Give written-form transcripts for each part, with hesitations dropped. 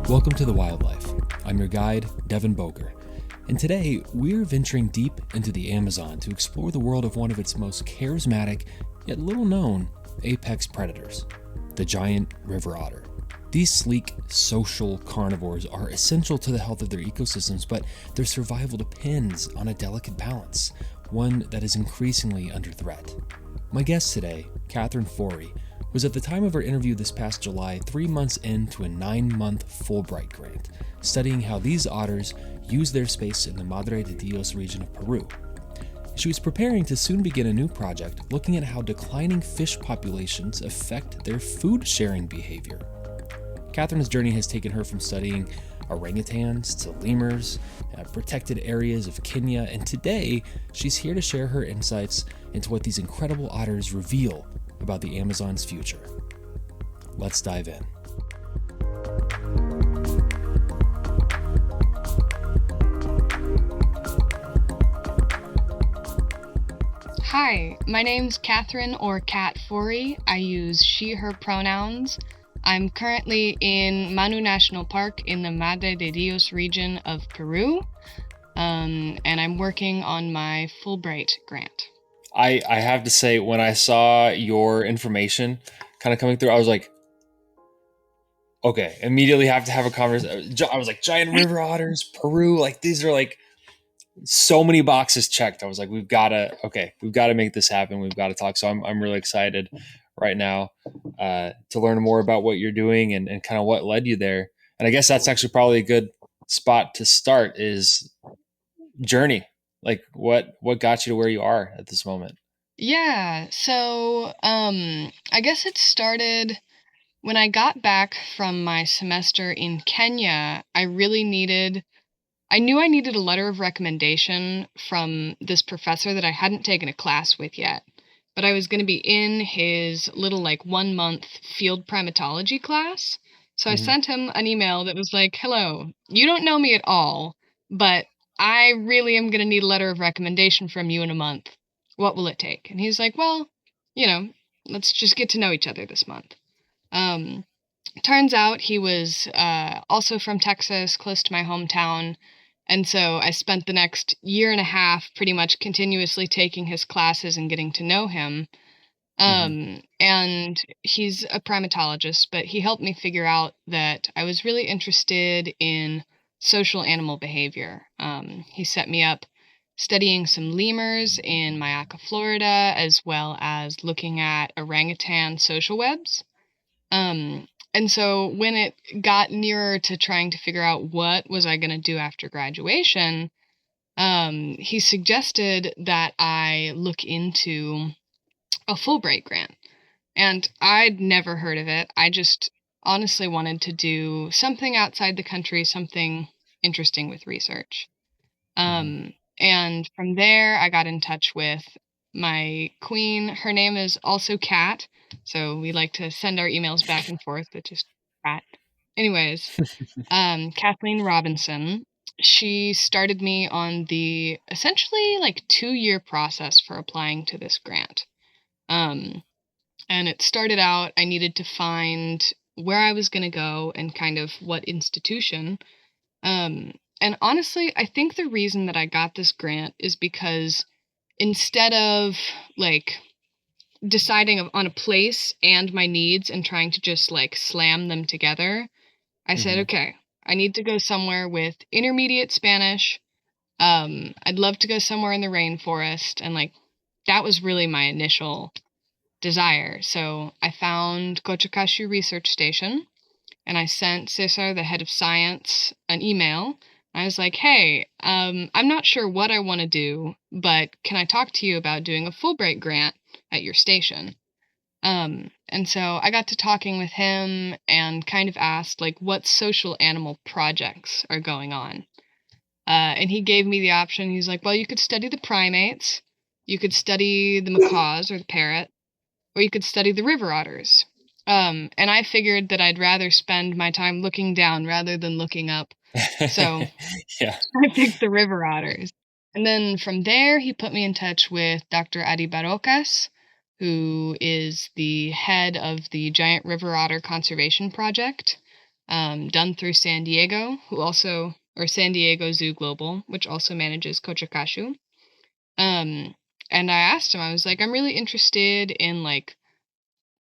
Welcome to The Wildlife. I'm your guide, Devin Boker, and today we're venturing deep into the Amazon to explore the world of one of its most charismatic, yet little known, apex predators, the giant river otter. These sleek, social carnivores are essential to the health of their ecosystems, but their survival depends on a delicate balance, one that is increasingly under threat. My guest today, Catherine Foree, was at the time of our interview this past July 3 months into a 9-month Fulbright grant, studying how these otters use their space in the Madre de Dios region of Peru. She was preparing to soon begin a new project looking at how declining fish populations affect their food-sharing behavior. Catherine's journey has taken her from studying orangutans to lemurs, protected areas of Kenya, and today she's here to share her insights into what these incredible otters reveal about the Amazon's future. Let's dive in. Hi, my name's Catherine or Cat Foree. I use she, her pronouns. I'm currently in Manu National Park in the Madre de Dios region of Peru, and I'm working on my Fulbright grant. I have to say, when I saw your information kind of coming through, I was like, okay, immediately have to have a conversation. I was like, giant river otters, Peru, like these are like so many boxes checked. I was like, we've got to make this happen. We've got to talk. So I'm really excited right now to learn more about what you're doing and kind of what led you there. And I guess that's actually probably a good spot to start is journey. Like what got you to where you are at this moment? Yeah, so I guess it started when I got back from my semester in Kenya. I knew I needed a letter of recommendation from this professor that I hadn't taken a class with yet, but I was going to be in his little 1 month field primatology class. So I sent him an email that was like, "Hello, you don't know me at all, but I really am going to need a letter of recommendation from you in a month. What will it take?" And he's like, "Well, let's just get to know each other this month." Um, Turns out he was also from Texas, close to my hometown. And so I spent the next year and a half pretty much continuously taking his classes and getting to know him. And he's a primatologist, but he helped me figure out that I was really interested in social animal behavior. He set me up studying some lemurs in Mayaca, Florida, as well as looking at orangutan social webs. And so when it got nearer to trying to figure out what was I going to do after graduation, he suggested that I look into a Fulbright grant. And I'd never heard of it. I just honestly wanted to do something outside the country, something interesting with research. And from there, I got in touch with my queen. Her name is also Cat, so we like to send our emails back and forth, but just Cat. Anyways, Kathleen Robinson, she started me on the essentially 2-year process for applying to this grant. And it started out, I needed to find where I was going to go and kind of what institution. And honestly, I think the reason that I got this grant is because instead of deciding on a place and my needs and trying to just slam them together, I said, okay, I need to go somewhere with intermediate Spanish. I'd love to go somewhere in the rainforest. And that was really my initial desire. So I found Cochacashu Research Station and I sent Cesar, the head of science, an email. I was like, hey, I'm not sure what I want to do, but can I talk to you about doing a Fulbright grant at your station? And so I got to talking with him and kind of asked what social animal projects are going on. And he gave me the option. He's like, well, you could study the primates, you could study the macaws or the parrot, or you could study the river otters. And I figured that I'd rather spend my time looking down rather than looking up. So Yeah. I picked the river otters. And then from there, he put me in touch with Dr. Adi Barocas, who is the head of the Giant River Otter Conservation Project. done through San Diego, or San Diego Zoo Global, which also manages Cochacashu. Um, and I asked him, I was like, I'm really interested in like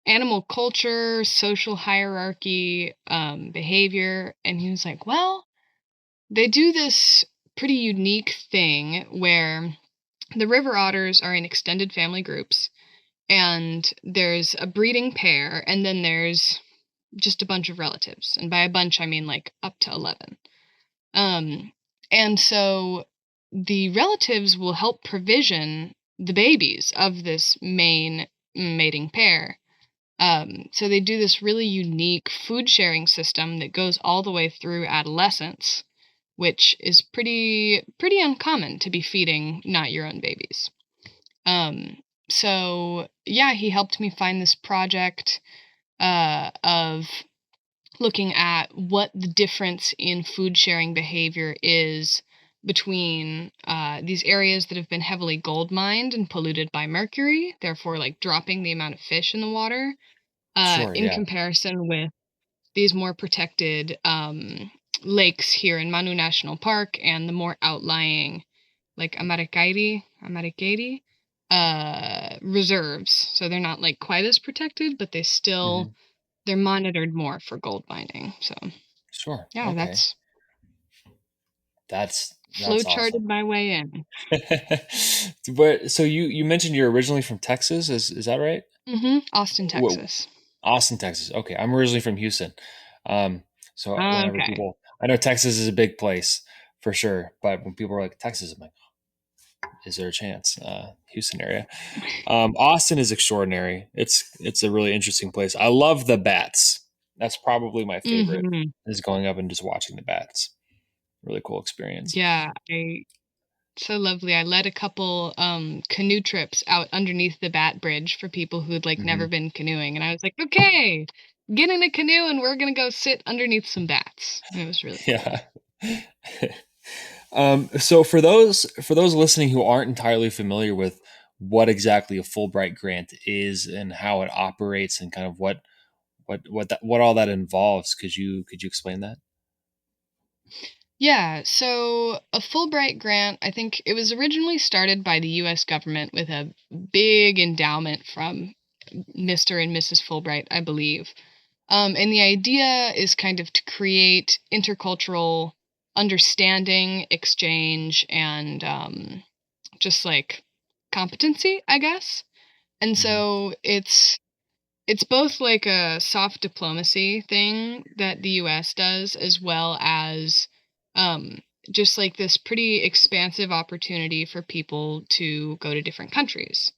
animal culture, social hierarchy, behavior. And he was like, well, they do this pretty unique thing where the river otters are in extended family groups, and there's a breeding pair, and then there's just a bunch of relatives. And by a bunch, I mean like up to 11. Um, and so the relatives will help provision the babies of this main mating pair. So they do this really unique food sharing system that goes all the way through adolescence, which is pretty uncommon to be feeding not your own babies. So yeah, he helped me find this project of looking at what the difference in food sharing behavior is between these areas that have been heavily gold mined and polluted by mercury, therefore like dropping the amount of fish in the water, Sure, in yeah. comparison with these more protected lakes here in Manu National Park and the more outlying like Amarikairi reserves. So they're not like quite as protected, but Hmm. they're monitored more for gold mining. So Sure. yeah, Okay. that's flow That's awesome. charted my way in. But so you mentioned you're originally from Texas, is that right? Austin, Whoa, Texas. Austin, Texas. Okay, I'm originally from Houston. Um, so whenever Okay. I know Texas is a big place for sure, but when people are like Texas, I'm like, is there a chance? Houston area. Austin is extraordinary. It's a really interesting place. I love the bats. That's probably my favorite. hmm Is going up and just watching the bats. Really cool experience. Yeah, so lovely. I led a couple canoe trips out underneath the Bat Bridge for people who'd like never Hmm. been canoeing, and I was like, okay, get in a canoe and we're gonna go sit underneath some bats, and it was really cool. Yeah. So for those listening who aren't entirely familiar with what exactly a Fulbright grant is and how it operates and kind of what all that involves, could you explain that? Yeah, so a Fulbright grant, I think it was originally started by the US government with a big endowment from Mr. and Mrs. Fulbright, I believe. And the idea is kind of to create intercultural understanding, exchange, and just like competency, I guess. And Hmm. so it's both like a soft diplomacy thing that the US does, as well as um, just like this pretty expansive opportunity for people to go to different countries.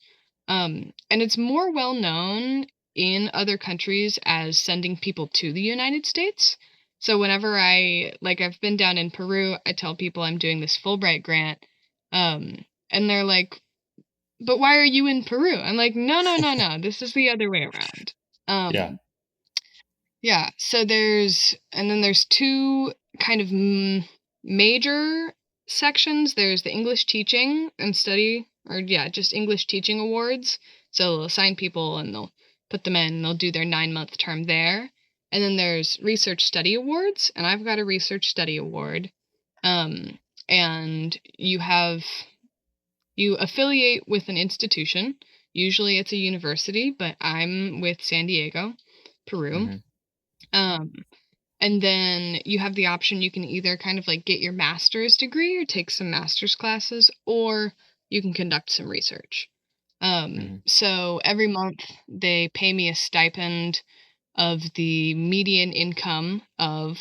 And it's more well known in other countries as sending people to the United States. So whenever I've been down in Peru, I tell people I'm doing this Fulbright grant. And they're like, but why are you in Peru? I'm like, no, no, no, no. This is the other way around. Yeah. Um, yeah. And then there's two kind of major sections. There's the English teaching and study, or yeah, just English teaching awards. So they'll assign people and they'll put them in, and they'll do their 9 month term there. And then there's research study awards, and I've got a research study award. Um, and you affiliate with an institution. Usually it's a university, but I'm with San Diego, Peru. Hmm. Um, and then you have the option you can either kind of like get your master's degree or take some master's classes, or you can conduct some research. Hmm. So every month they pay me a stipend of the median income of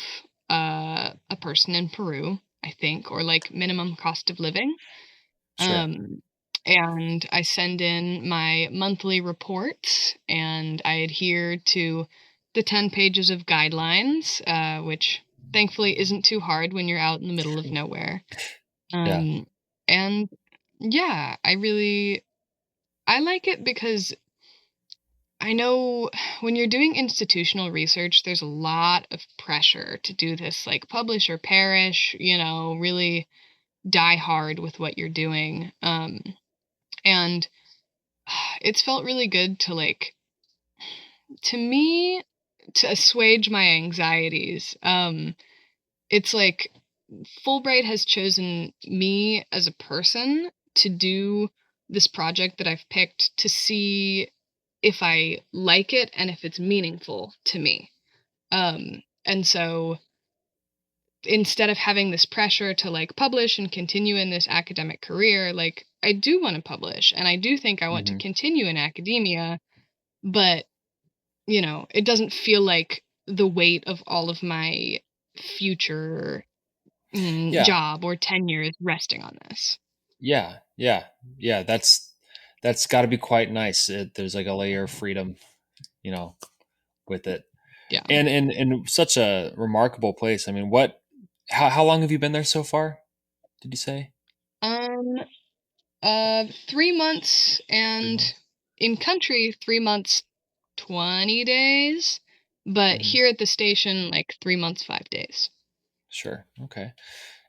a person in Peru, I think, or like minimum cost of living. Sure. Um, and I send in my monthly reports and I adhere to the 10 pages of guidelines, which thankfully isn't too hard when you're out in the middle of nowhere. Yeah. Um, and yeah, I like it because I know when you're doing institutional research, there's a lot of pressure to do this, like publish or perish, really die hard with what you're doing. And it's felt really good to like to me to assuage my anxieties. It's like Fulbright has chosen me as a person to do this project that I've picked to see if I like it and if it's meaningful to me. And so instead of having this pressure to like publish and continue in this academic career, like I do want to publish and I do think I want to Hmm. continue in academia, but it doesn't feel like the weight of all of my future Yeah. job or tenure is resting on this. Yeah. Yeah. Yeah. That's got to be quite nice. There's like a layer of freedom, you know, with it, Yeah. and such a remarkable place. I mean, how long have you been there so far? Did you say Um, 3 months, 3 months? and in country, 3 months, 20 days, but Hmm. here at the station, like 3 months, 5 days. Sure. Okay.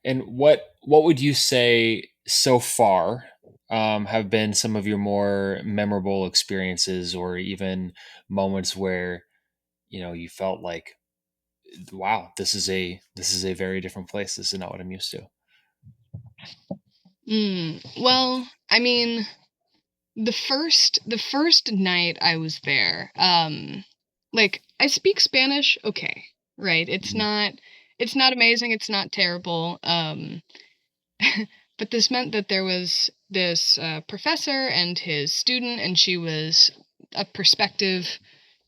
And what would you say so far have been some of your more memorable experiences, or even moments where you felt like, wow, this is a very different place. This is not what I'm used to. Well, I mean, the first night I was there, like I speak Spanish, okay, right? Mhm. It's not amazing, it's not terrible. But this meant that there was this professor and his student, and she was a prospective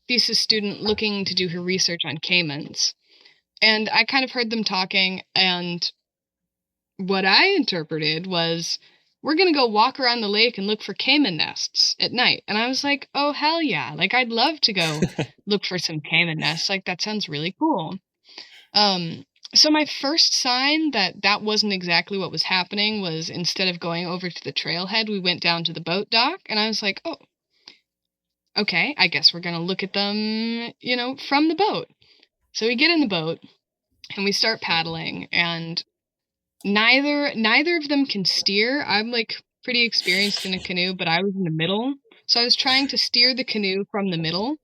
thesis student looking to do her research on caimans. And I kind of heard them talking, and what I interpreted was, we're going to go walk around the lake and look for caiman nests at night. And I was like, oh, hell yeah. Like, I'd love to go look for some caiman nests. Like, that sounds really cool. Um, so my first sign that that wasn't exactly what was happening was, instead of going over to the trailhead, we went down to the boat dock, and I was like, "Oh, okay, I guess we're going to look at them, from the boat." So we get in the boat and we start paddling, and neither of them can steer. I'm like pretty experienced in a canoe, but I was in the middle. So I was trying to steer the canoe from the middle.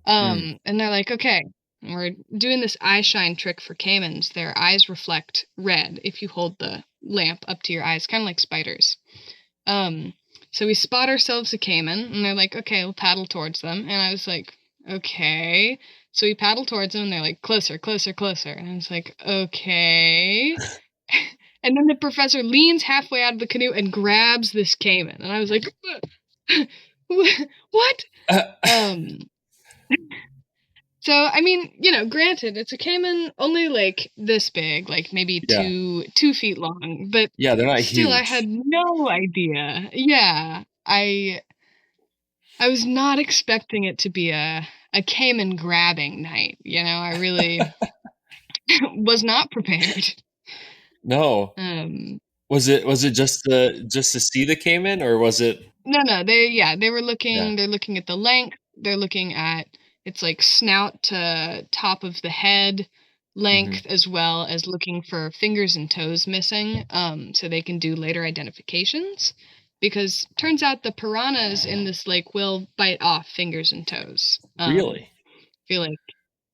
Mm, And they're like, okay, we're doing this eye shine trick for caimans. Their eyes reflect red if you hold the lamp up to your eyes, kind of like spiders. Um, so we spot ourselves a caiman, and they're like, okay, we'll paddle towards them. And I was like, okay. So we paddle towards them, and they're like, closer, closer, closer. And I was like, okay. And then the professor leans halfway out of the canoe and grabs this caiman. And I was like, what? Um, So, I mean, granted, it's a caiman only like this big, like maybe yeah. 2 feet long, but Yeah, they're not still, I had huge. no idea. Yeah, I was not expecting it to be a caiman grabbing night. I really was not prepared. No. Um, Was it just to see the caiman, or was it? no, they were Yeah. looking. They're looking at the length. They're looking at its like snout to top of the head Hmm. length, as well as looking for fingers and toes missing, so they can do later identifications. Because turns out the piranhas in this lake will bite off fingers and toes. Really? Feel like,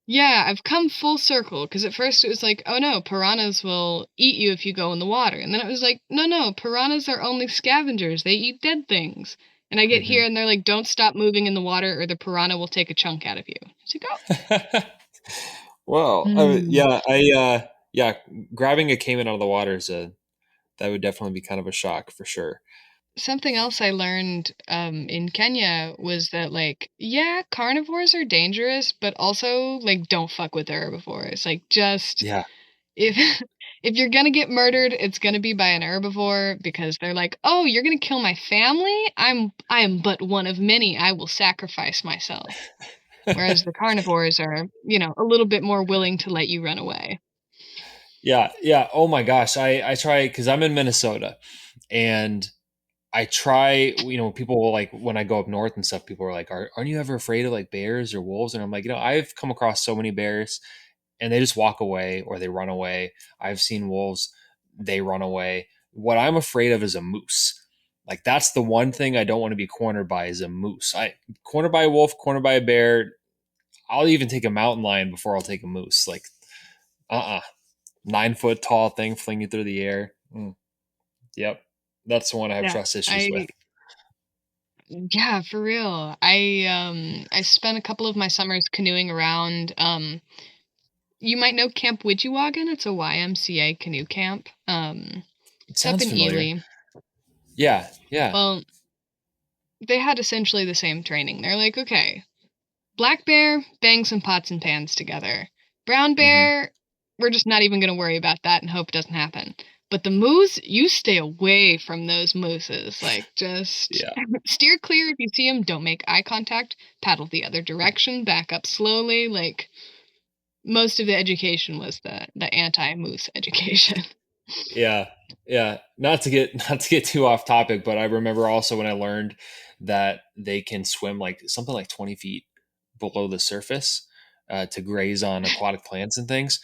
yeah, I've come full circle, because at first it was like, oh no, piranhas will eat you if you go in the water. And then it was like, no, piranhas are only scavengers. They eat dead things. And I get Hmm. here and they're like, don't stop moving in the water or the piranha will take a chunk out of you. It's like, oh. Well, Mm. yeah, yeah, grabbing a caiman out of the water that would definitely be kind of a shock for sure. Something else I learned in Kenya was that, like, yeah, carnivores are dangerous, but also, like, don't fuck with herbivores. Like, just Yeah. if if you're gonna get murdered, it's gonna be by an herbivore, because they're like, "Oh, you're gonna kill my family? I am but one of many. I will sacrifice myself." Whereas the carnivores are, a little bit more willing to let you run away. Yeah, yeah. Oh my gosh, I try because I'm in Minnesota, and I try. People will, like, when I go up north and stuff. People are like, "Aren't you ever afraid of like bears or wolves?" And I'm like, I've come across so many bears, and they just walk away or they run away. I've seen wolves, they run away. What I'm afraid of is a moose. Like, that's the one thing I don't want to be cornered by, is a moose. I cornered by a wolf, cornered by a bear. I'll even take a mountain lion before I'll take a moose. Like, 9 foot tall thing flinging through the air. Yep, that's the one I have Yeah. trust issues with. I Yeah, for real. I spent a couple of my summers canoeing around. You might know Camp Widgewagon. It's a YMCA canoe camp. It It's up sounds in familiar. Ely. Yeah, yeah. Well, they had essentially the same training. They're like, okay, black bear, bang some pots and pans together. Brown Hmm. bear, we're just not even going to worry about that and hope it doesn't happen. But the moose, you stay away from those mooses. Like, just Yeah, steer clear if you see them. Don't make eye contact. Paddle the other direction. Back up slowly. Like, most of the education was the anti moose education. yeah, yeah. Not to get too off topic, but I remember also when I learned that they can swim like something like 20 feet below the surface to graze on aquatic plants and things.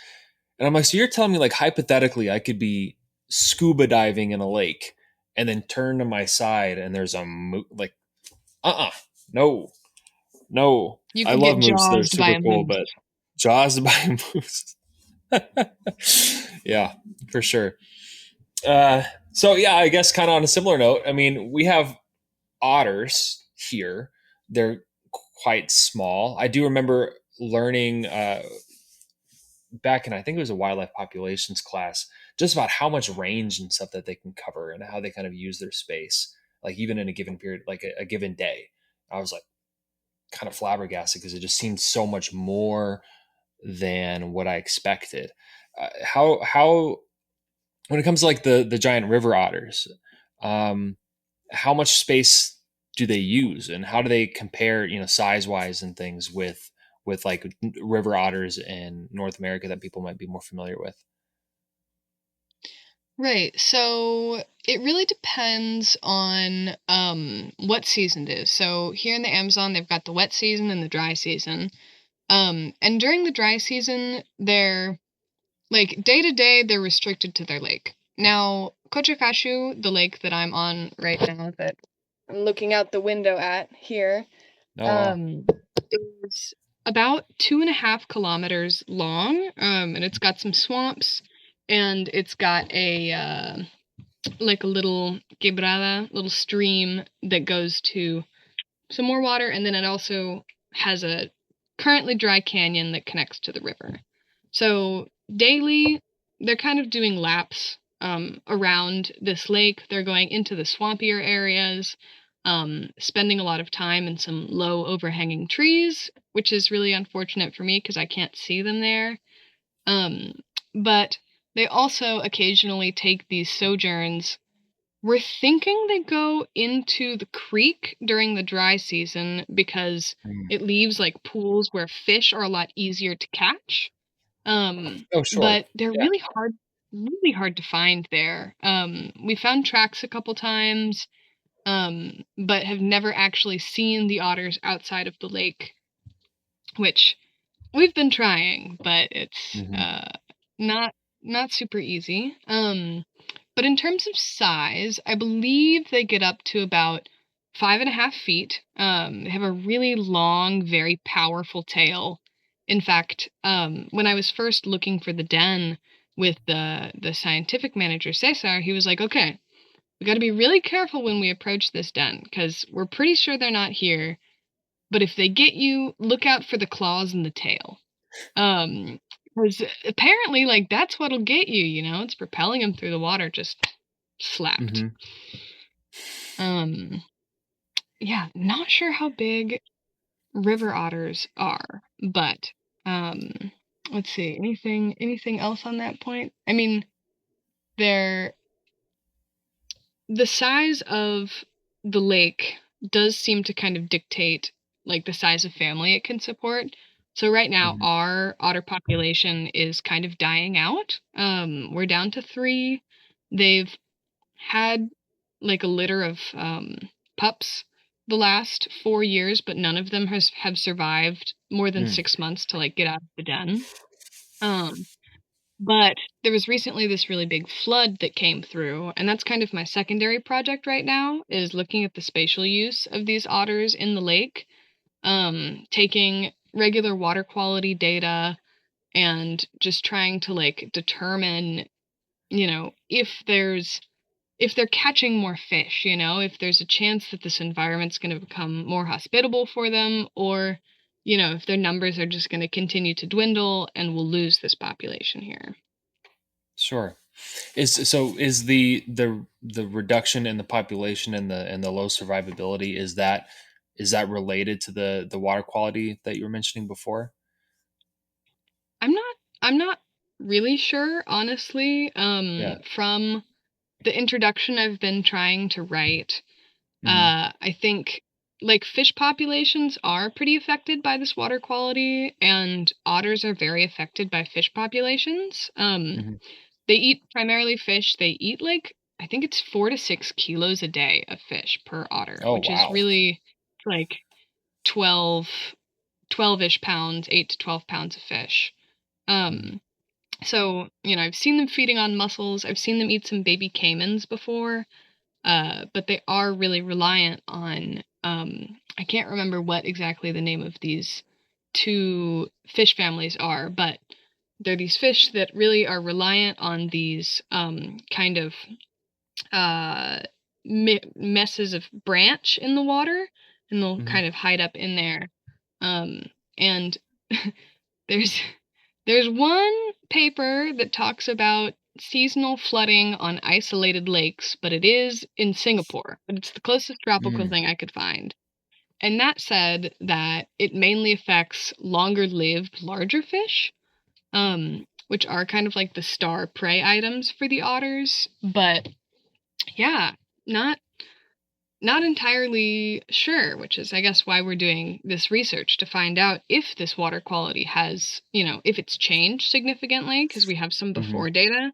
And I'm like, so you're telling me like hypothetically I could be scuba diving in a lake and then turn to my side and there's like no, no. You I could love get moose. They're jawsed by super a cool, moose. but jaws by moose. Yeah, for sure. Uh, so yeah, I guess kind of on a similar note, I mean, we have otters here. They're quite small. I do remember learning back in, I think it was a wildlife populations class, just about how much range and stuff that they can cover and how they kind of use their space, like even in a given period, like a given day. I was like kind of flabbergasted because it just seemed so much more than what I expected. How when it comes to like the giant river otters, um, how much space do they use, and how do they compare, size wise and things with like river otters in North America that people might be more familiar with? Right. So it really depends on what season it is. So here in the Amazon, they've got the wet season and the dry season. And during the dry season, they're like day to day, they're restricted to their lake. Now, Kochakashu, the lake that I'm on right now, that I'm looking out the window at here, Oh wow. um, is about 2.5 kilometers long, and it's got some swamps, and it's got a like a little quebrada, little stream that goes to some more water, and then it also has a currently dry canyon that connects to the river. So daily, they're kind of doing laps around this lake. They're going into the swampier areas, spending a lot of time in some low overhanging trees, which is really unfortunate for me because I can't see them there. Um, but they also occasionally take these sojourns. We're thinking they go into the creek during the dry season because Mm. it leaves like pools where fish are a lot easier to catch. Oh sure. But they're Yeah. really hard to find there. We found tracks a couple times, but have never actually seen the otters outside of the lake, which we've been trying, but it's Hmm. not not super easy. But in terms of size, I believe they get up to about 5.5 feet. They have a really long, very powerful tail. In fact, when I was first looking for the den with the scientific manager Cesar, he was like, "Okay, we got to be really careful when we approach this den because we're pretty sure they're not here. But if they get you, look out for the claws and the tail." Um, because apparently, like that's what'll get you. It's propelling them through the water. Just slapped. Hmm. Um, yeah, not sure how big river otters are, but um, let's see. Anything else on that point? I mean, they're the size of the lake does seem to kind of dictate like the size of family it can support. So right now Hmm. our otter population is kind of dying out. We're down to three. They've had like a litter of pups the last 4 years, but none of them have survived more than Mm. 6 months to like get out of the den. Um, but there was recently this really big flood that came through, and that's kind of my secondary project right now is looking at the spatial use of these otters in the lake. Taking regular water quality data and just trying to like determine, if they're catching more fish, if there's a chance that this environment's going to become more hospitable for them, or, if their numbers are just going to continue to dwindle and we'll lose this population here. Sure. Is the reduction in the population and the low survivability, is that related to the water quality that you were mentioning before? I'm not really sure, honestly. Yeah. From the introduction I've been trying to write, Hmm. I think like fish populations are pretty affected by this water quality, and otters are very affected by fish populations. Hmm. They eat primarily fish. They eat like, I think it's 4 to 6 kilos a day of fish per otter, Oh which is wow. really like 12, 12-ish pounds, 8 to 12 pounds of fish. Hmm. Um, so, I've seen them feeding on mussels. I've seen them eat some baby caimans before. But they are really reliant on, I can't remember what exactly the name of these two fish families are, but they're these fish that really are reliant on these kind of uh, messes of branch in the water, and they'll Hmm. kind of hide up in there. And there's there's one paper that talks about seasonal flooding on isolated lakes, but it is in Singapore. But it's the closest tropical Mm. thing I could find. And that said that it mainly affects longer lived, larger fish, which are kind of like the star prey items for the otters. But yeah, not not entirely sure, which is, I guess, why we're doing this research to find out if this water quality has, if it's changed significantly, because we have some Hmm. before data.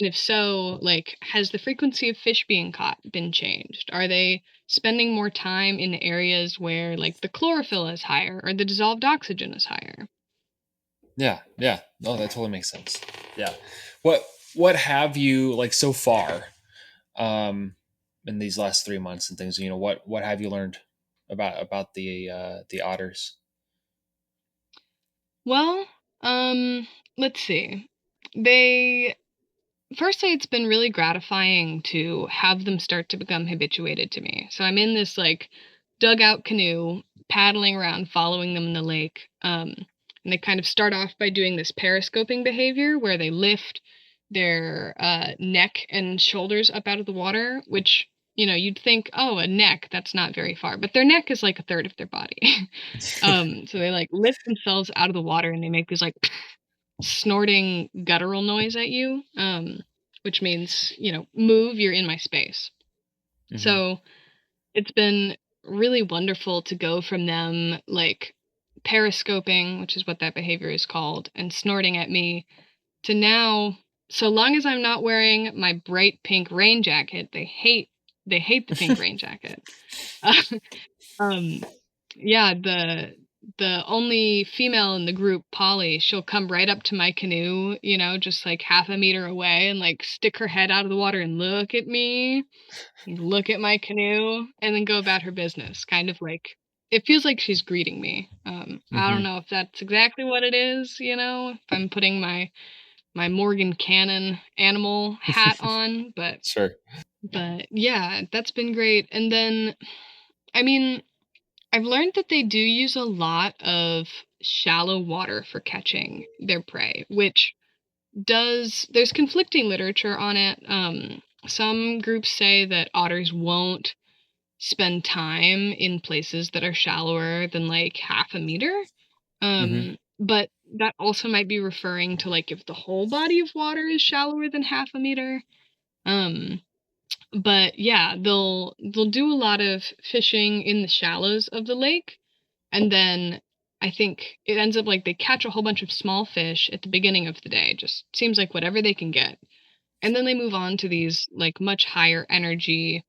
And if so, like, has the frequency of fish being caught been changed? Are they spending more time in areas where, like, the chlorophyll is higher or the dissolved oxygen is higher? Yeah, yeah. No, that totally makes sense. Yeah. What what have you like so far, um, in these last 3 months and things? What have you learned about the otters? Well, let's see. They Firstly, it's been really gratifying to have them start to become habituated to me. So I'm in this like dugout canoe, paddling around, following them in the lake. And they kind of start off by doing this periscoping behavior where they lift their neck and shoulders up out of the water, which, you'd think, oh, a neck, that's not very far. But their neck is like a third of their body. So they like lift themselves out of the water and they make these like snorting guttural noise at you, which means, move, you're in my space. Hmm. So it's been really wonderful to go from them like periscoping, which is what that behavior is called, and snorting at me, to now, so long as I'm not wearing my bright pink rain jacket, they hate the pink rain jacket. Um, yeah, the only female in the group, Polly, she'll come right up to my canoe, just like half a meter away and like stick her head out of the water and look at me, and look at my canoe, and then go about her business. Kind of like it feels like she's greeting me. I don't Hmm. know if that's exactly what it is, if I'm putting my Morgan Cannon animal hat on, Sure. but yeah, that's been great. And then I mean, I've learned that they do use a lot of shallow water for catching their prey, which there's conflicting literature on it. Some groups say that otters won't spend time in places that are shallower than like half a meter. Hmm. But that also might be referring to like if the whole body of water is shallower than half a meter. Um, but yeah, they'll do a lot of fishing in the shallows of the lake, and then I think it ends up like they catch a whole bunch of small fish at the beginning of the day. Just seems like whatever they can get. And then they move on to these like much higher energy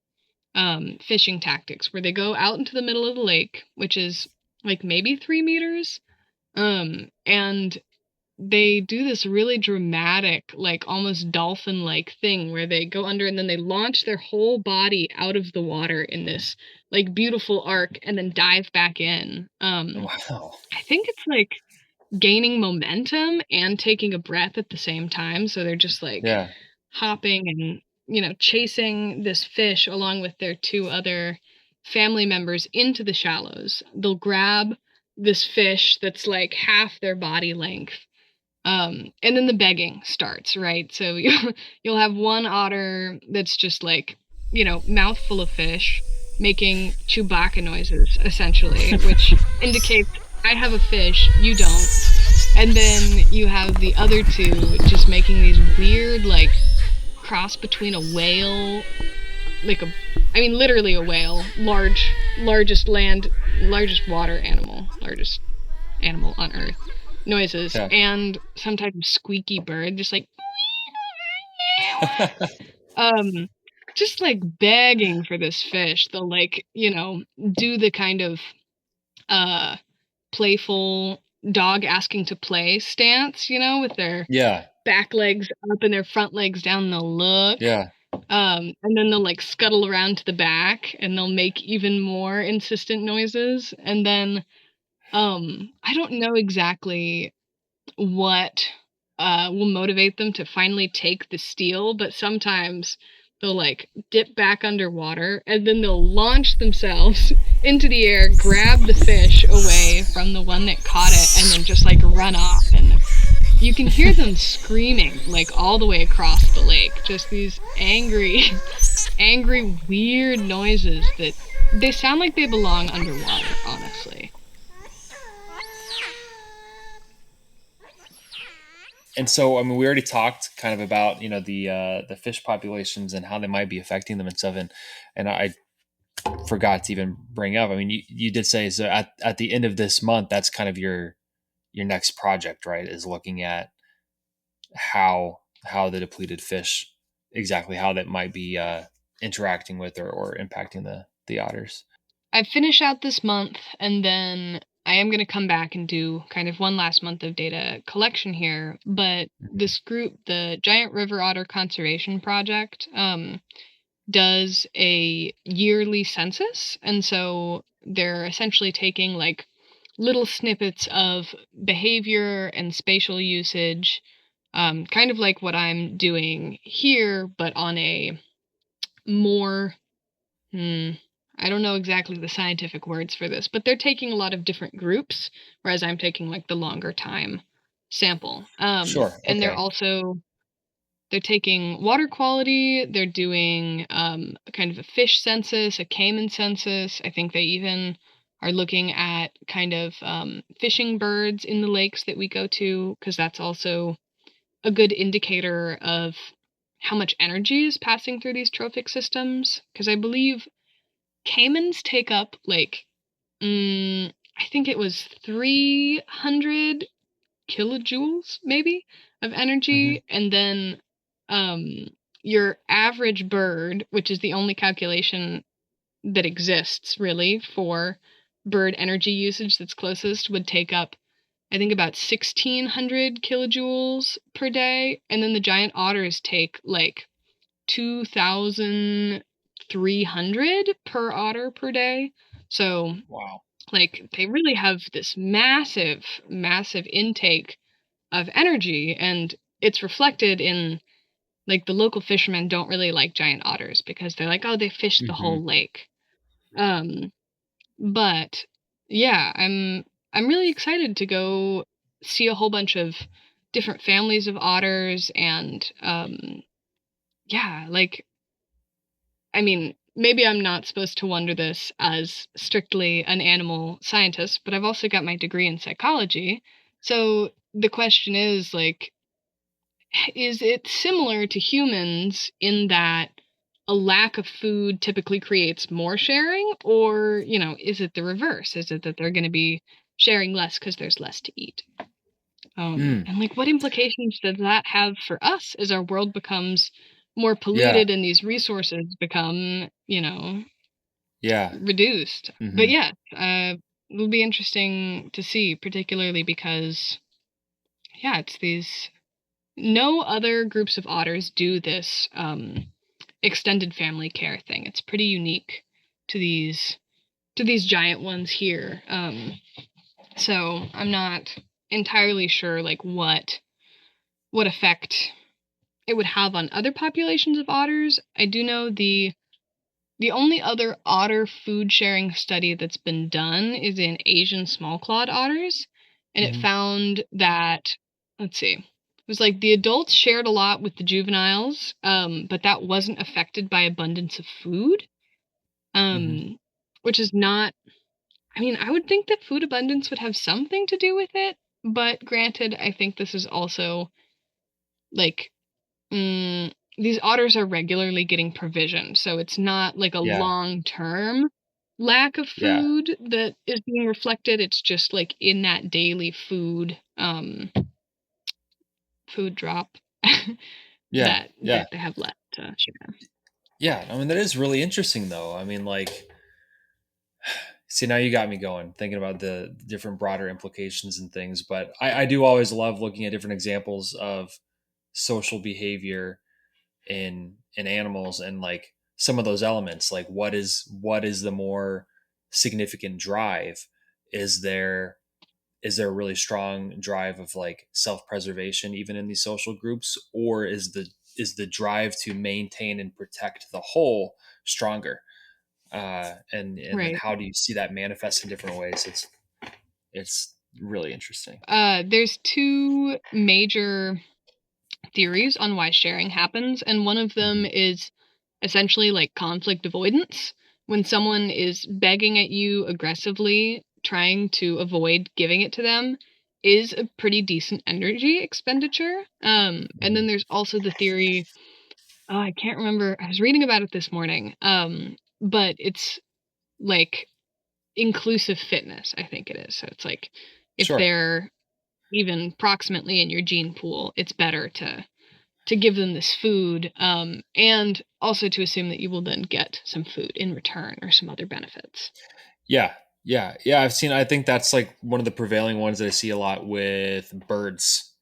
fishing tactics where they go out into the middle of the lake, which is like maybe 3 meters. And they do this really dramatic, like almost dolphin-like thing where they go under and then they launch their whole body out of the water in this like beautiful arc and then dive back in. Wow. I think it's like gaining momentum and taking a breath at the same time. So they're just like Yeah. hopping and, chasing this fish along with their two other family members into the shallows. They'll grab this fish that's like half their body length. And then the begging starts, right? So you'll have one otter that's just like, mouthful of fish making Chewbacca noises, essentially, which indicates I have a fish, you don't. And then you have the other two just making these weird, like, cross between a whale, literally a whale, largest water animal, largest animal on Earth, noises, Yeah. and some type of squeaky bird, just like, um, just like begging for this fish. They'll like, do the kind of uh playful dog asking to play stance, with their Yeah. back legs up and their front legs down, and they'll look. Yeah. And then they'll like scuttle around to the back and they'll make even more insistent noises. And then I don't know exactly what will motivate them to finally take the steal, but sometimes they'll like dip back underwater and then they'll launch themselves into the air, grab the fish away from the one that caught it, and then just like run off. And you can hear them screaming like all the way across the lake. Just these angry, angry, weird noises that they sound like they belong underwater, honestly. And so, I mean, we already talked kind of about, the fish populations and how they might be affecting them and stuff. And I forgot to even bring up, I mean, you did say, so at the end of this month, that's kind of your next project, right? Is looking at how the depleted fish, exactly how that might be interacting with or impacting the otters. I finish out this month and then I am going to come back and do kind of one last month of data collection here. But this group, the Giant River Otter Conservation Project, does a yearly census. And so they're essentially taking like little snippets of behavior and spatial usage, kind of like what I'm doing here, but on a more, I don't know exactly the scientific words for this, but they're taking a lot of different groups, whereas I'm taking like the longer time sample. Sure. And Okay. they're taking water quality. They're doing kind of a fish census, a caiman census. I think they even are looking at kind of fishing birds in the lakes that we go to, because that's also a good indicator of how much energy is passing through these trophic systems. Because I believe caimans take up like, I think it was 300 kilojoules maybe of Hmm. energy, and then your average bird, which is the only calculation that exists really for bird energy usage that's closest, would take up I think about 1600 kilojoules per day, and then the giant otters take like 2300 per otter per day. So Wow. like they really have this massive intake of energy, and it's reflected in like the local fishermen don't really like giant otters because they're like, oh, they fish the Hmm. whole lake. um but yeah, I'm really excited to go see a whole bunch of different families of otters. And yeah, like, I mean, maybe I'm not supposed to wonder this as strictly an animal scientist, but I've also got my degree in psychology. So the question is like, is it similar to humans in that a lack of food typically creates more sharing? Or, is it the reverse? Is it that they're going to be sharing less because there's less to eat? Mm. And like, what implications does that have for us as our world becomes more Yeah. polluted and these resources become, Yeah. reduced? But Hmm. yeah, it'll be interesting to see, particularly because Yeah, it's these. No other groups of otters do this extended family care thing. It's pretty unique to these giant ones here. So I'm not entirely sure like what effect it would have on other populations of otters. I do know the only other otter food sharing study that's been done is in Asian small clawed otters, and it Hmm. found that, let's see, it was like the adults shared a lot with the juveniles, but that wasn't affected by abundance of food, Hmm. um, which is not. I mean, I would think that food abundance would have something to do with it, but granted, I think this is also like these otters are regularly getting provision, so it's not like a Yeah, long-term lack of yeah, food that is being reflected. It's just like in that daily food drop yeah, yeah, that they have left to share. yeah. I mean, that is really interesting, though. I mean, like, see, now you got me going, thinking about the different broader implications and things. But I do always love looking at different examples of social behavior in animals and like some of those elements. Like, what is the more significant drive? Is there a really strong drive of like self-preservation even in these social groups, or is the drive to maintain and protect the whole stronger? And then Right. how do you see that manifest in different ways? It's really interesting. There's two major theories on why sharing happens, and one of them Hmm. is essentially like conflict avoidance. When someone is begging at you aggressively, trying to avoid giving it to them is a pretty decent energy expenditure. And then there's also the theory, oh, I can't remember. I was reading about it this morning. But it's like inclusive fitness, I think it is. So it's like if Sure. they're even proximately in your gene pool, it's better to give them this food, and also to assume that you will then get some food in return or some other benefits. Yeah, yeah. I think that's like one of the prevailing ones that I see a lot with birds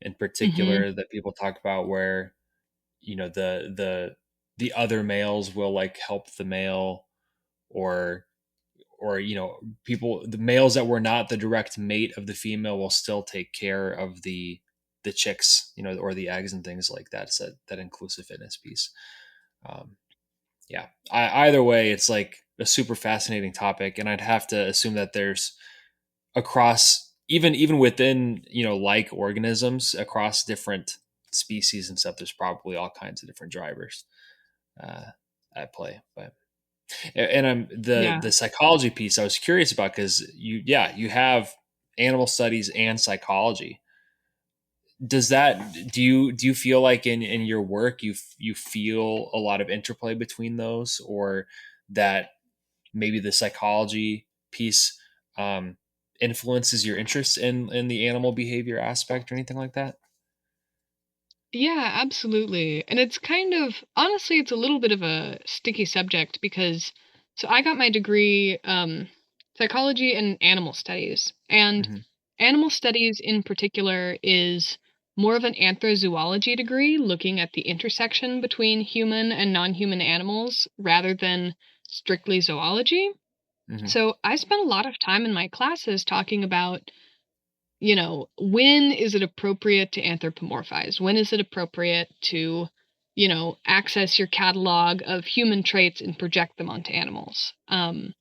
in Hmm. particular that people talk about, where the other males will like help the male, or people, the males that were not the direct mate of the female will still take care of the chicks, or the eggs and things like that. So that inclusive fitness piece. um, yeah, either way, it's like a super fascinating topic, and I'd have to assume that there's across, even within, like organisms across different species and stuff, there's probably all kinds of different drivers uh, at play. But and the Yeah. the psychology piece I was curious about, because you have animal studies and psychology. Do you feel like in your work you feel a lot of interplay between those, or that maybe the psychology piece um, influences your interest in the animal behavior aspect or anything like that? Yeah, absolutely. And it's kind of honestly, it's a little bit of a sticky subject because so I got my degree psychology and animal studies. And Hmm. animal studies in particular is more of an anthrozoology degree looking at the intersection between human and non-human animals rather than strictly zoology. Hmm. So I spent a lot of time in my classes talking about, when is it appropriate to anthropomorphize? When is it appropriate to, access your catalog of human traits and project them onto animals? And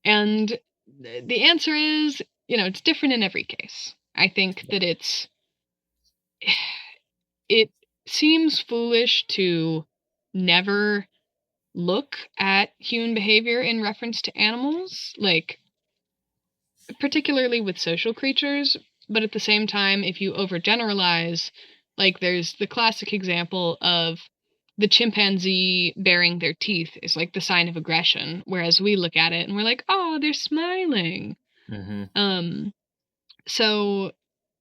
the answer is, it's different in every case. I think that it seems foolish to never look at human behavior in reference to animals. Like, particularly with social creatures, but at the same time, if you overgeneralize, like there's the classic example of the chimpanzee baring their teeth is like the sign of aggression, whereas we look at it and we're like, oh, they're smiling. Hmm. Um, so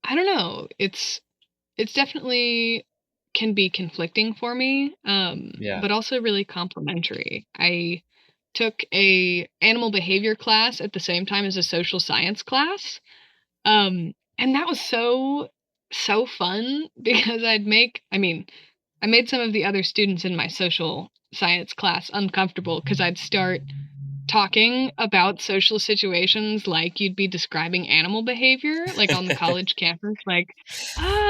I don't know. It's definitely can be conflicting for me, Yeah. but also really complementary. I took a animal behavior class at the same time as a social science class, and that was so so fun because I made some of the other students in my social science class uncomfortable because I'd start talking about social situations like you'd be describing animal behavior, like on the college campus. Like,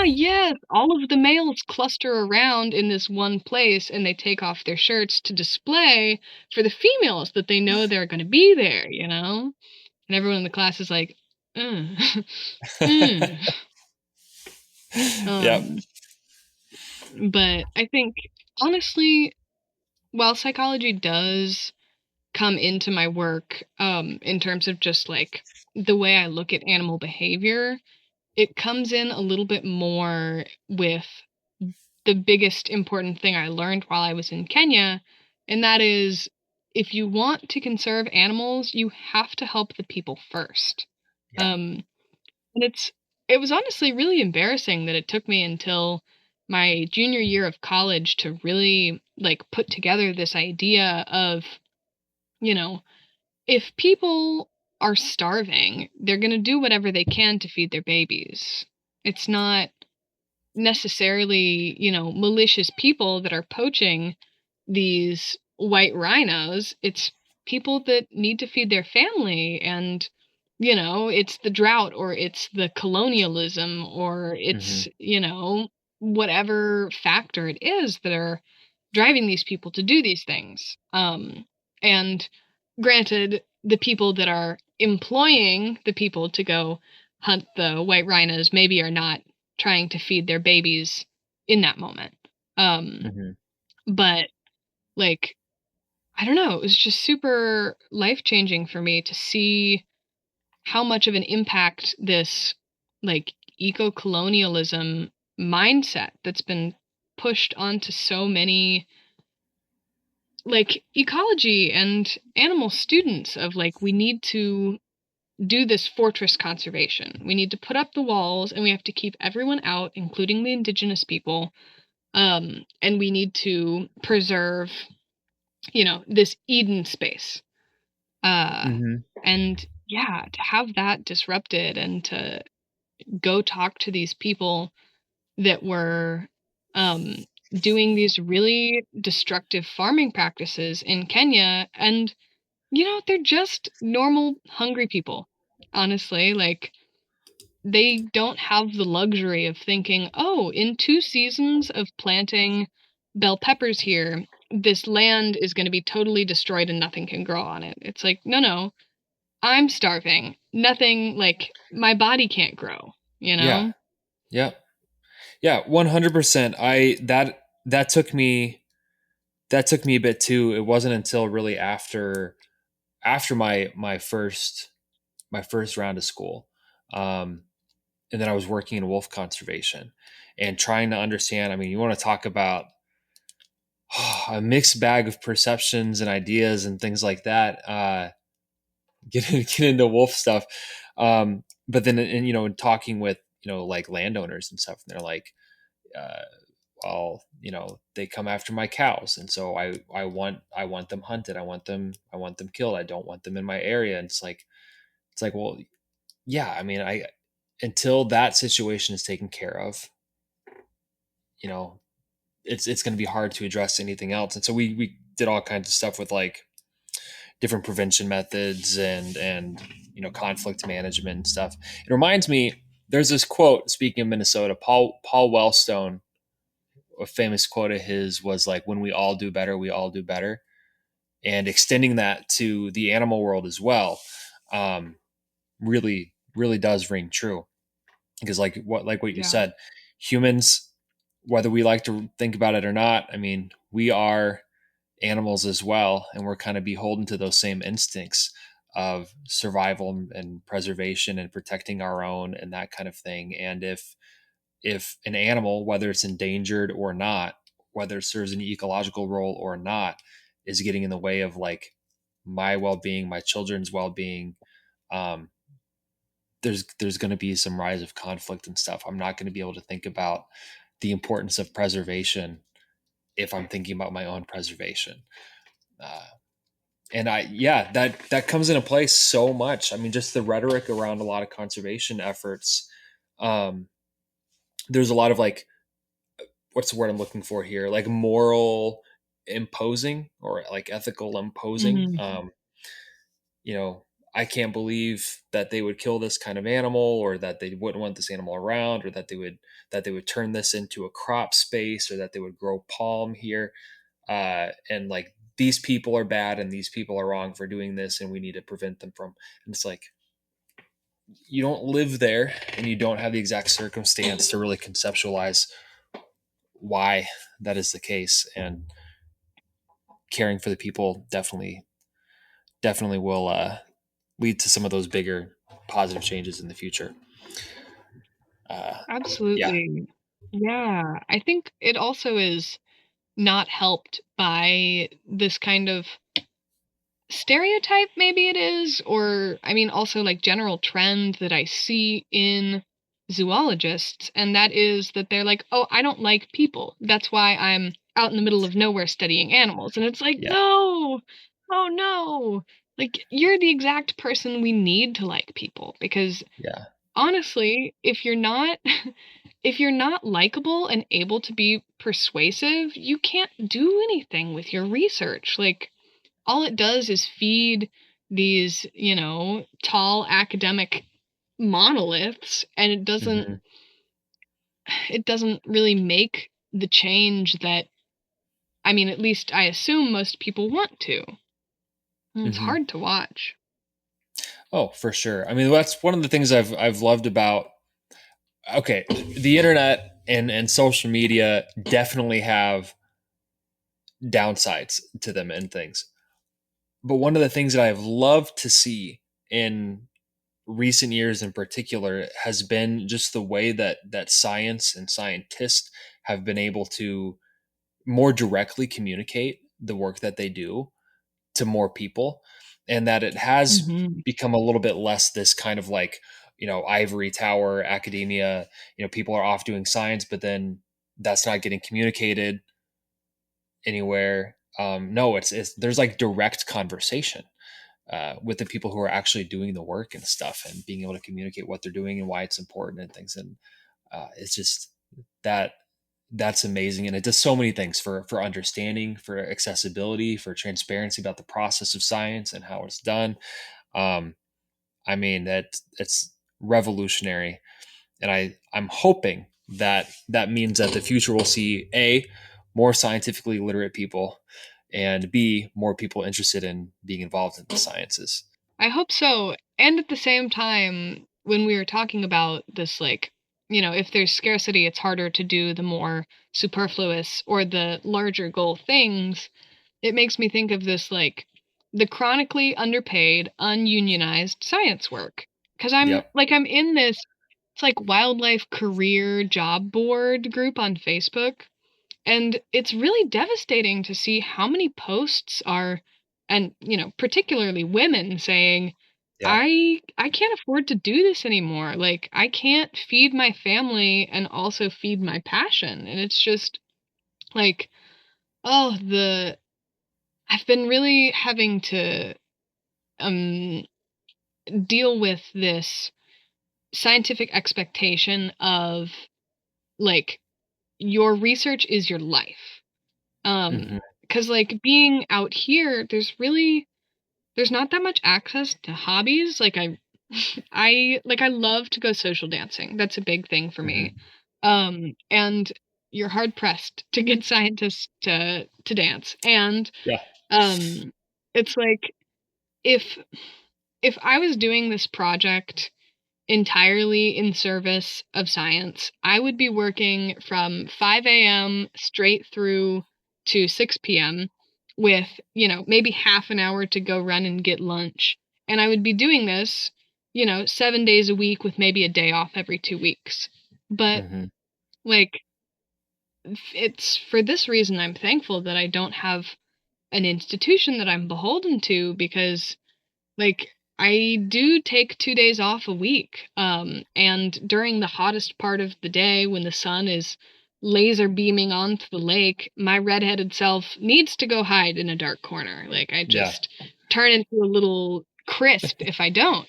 yes, all of the males cluster around in this one place and they take off their shirts to display for the females that they know they're going to be there, you know? And everyone in the class is like, uh, uh. Yep. Um, but I think, honestly, while psychology does come into my work in terms of just like the way I look at animal behavior, it comes in a little bit more with the biggest important thing I learned while I was in Kenya, and that is if you want to conserve animals, you have to help the people first. Yeah. Um, and it was honestly really embarrassing that it took me until my junior year of college to really like put together this idea of, you know, if people are starving, they're going to do whatever they can to feed their babies. It's not necessarily, malicious people that are poaching these white rhinos. It's people that need to feed their family. And, it's the drought or it's the colonialism or Hmm. it's, whatever factor it is that are driving these people to do these things. And granted, the people that are employing the people to go hunt the white rhinos maybe are not trying to feed their babies in that moment. Hmm. But like, I don't know, it was just super life changing for me to see how much of an impact this like eco colonialism mindset that's been pushed onto so many like ecology and animal students of like we need to do this fortress conservation. We need to put up the walls and we have to keep everyone out, including the indigenous people. And we need to preserve, this Eden space. Uh, Hmm. and yeah, to have that disrupted and to go talk to these people that were um, doing these really destructive farming practices in Kenya. And, they're just normal, hungry people, honestly. Like, they don't have the luxury of thinking, oh, in 2 seasons of planting bell peppers here, this land is going to be totally destroyed and nothing can grow on it. It's like, no, no, I'm starving. Nothing, like, my body can't grow, you Yeah. know? Yep. Yeah. 100%. That took me, a bit too. It wasn't until really after my first round of school. Um, and then I was working in wolf conservation and trying to understand. I mean, you want to talk about a mixed bag of perceptions and ideas and things like that. Get into wolf stuff. But then, in talking with, like landowners and stuff, and they're like, uh, well, they come after my cows. And so I want them hunted. I want them killed. I don't want them in my area. And it's like, well, yeah, I mean, until that situation is taken care of, you know, it's going to be hard to address anything else. And so we did all kinds of stuff with like different prevention methods and conflict management and stuff. It reminds me, there's this quote, speaking of Minnesota, Paul Wellstone, a famous quote of his was like, when we all do better, we all do better. And extending that to the animal world as well, really, really does ring true. Because like what you Yeah. said, humans, whether we like to think about it or not, I mean, we are animals as well, and we're kind of beholden to those same instincts of survival and preservation and protecting our own and that kind of thing. And if an animal, whether it's endangered or not, whether it serves an ecological role or not, is getting in the way of like my well-being, my children's well-being, um, there's going to be some rise of conflict and stuff. I'm not going to be able to think about the importance of preservation if I'm thinking about my own preservation. Uh, and yeah, that comes into play so much. I mean, just the rhetoric around a lot of conservation efforts. Um, there's a lot of like, what's the word I'm looking for here? Like moral imposing or like ethical imposing. Mhm. You know, I can't believe that they would kill this kind of animal, or that they wouldn't want this animal around, or that they would turn this into a crop space, or that they would grow palm here. And like, these people are bad and these people are wrong for doing this, and we need to prevent them from. And it's like, you don't live there and you don't have the exact circumstance to really conceptualize why that is the case. And caring for the people definitely will lead to some of those bigger positive changes in the future. Yeah. Absolutely. Yeah. I think it also is not helped by this kind of stereotype, maybe it is, or I mean, also like general trend that I see in zoologists, and that is that they're like, oh, I don't like people. That's why I'm out in the middle of nowhere studying animals. And it's like, Yeah. no, oh no. Like, you're the exact person we need to like people because Yeah. honestly, if you're not if you're not likable and able to be persuasive, you can't do anything with your research. Like, all it does is feed these, tall academic monoliths, and Hmm. it doesn't really make the change that, I mean, at least I assume most people want to. And it's Hmm. hard to watch. Oh, for sure. I mean, that's one of the things I've loved about, okay, the internet and social media definitely have downsides to them and things. But one of the things that I've loved to see in recent years in particular has been just the way that science and scientists have been able to more directly communicate the work that they do to more people, and that it has Hmm. become a little bit less this kind of like, ivory tower academia. People are off doing science, but then that's not getting communicated anywhere. No, it's there's like direct conversation with the people who are actually doing the work and stuff, and being able to communicate what they're doing and why it's important and things. And it's just that that's amazing, and it does so many things for understanding, for accessibility, for transparency about the process of science and how it's done. um, I mean, that it's revolutionary, and I'm hoping that that means that the future will see a more scientifically literate people, and b more people interested in being involved in the sciences. I hope so. And at the same time, when we were talking about this, like, if there's scarcity, it's harder to do the more superfluous or the larger goal things. It makes me think of this, like, the chronically underpaid, ununionized science work. Because Yep. I'm in this, it's like wildlife career job board group on Facebook. And it's really devastating to see how many posts are, and, particularly women saying, Yeah. I can't afford to do this anymore. Like, I can't feed my family and also feed my passion. And it's just like, oh, I've been really having to um deal with this scientific expectation of, like, your research is your life. Hmm. Because, like, being out here, there's not that much access to hobbies. Like, I love to go social dancing. That's a big thing for me. Hmm. And you're hard pressed to get scientists to dance. And Yeah. um it's like, if I was doing this project entirely in service of science, I would be working from 5 a.m. straight through to 6 p.m. with, maybe half an hour to go run and get lunch. And I would be doing this, 7 days a week with maybe a day off every 2 weeks. But, Hmm. like, it's for this reason I'm thankful that I don't have an institution that I'm beholden to, because, like, I do take 2 days off a week, and during the hottest part of the day when the sun is laser beaming onto the lake, my redheaded self needs to go hide in a dark corner. Like, I Yeah. just turn into a little crisp if I don't.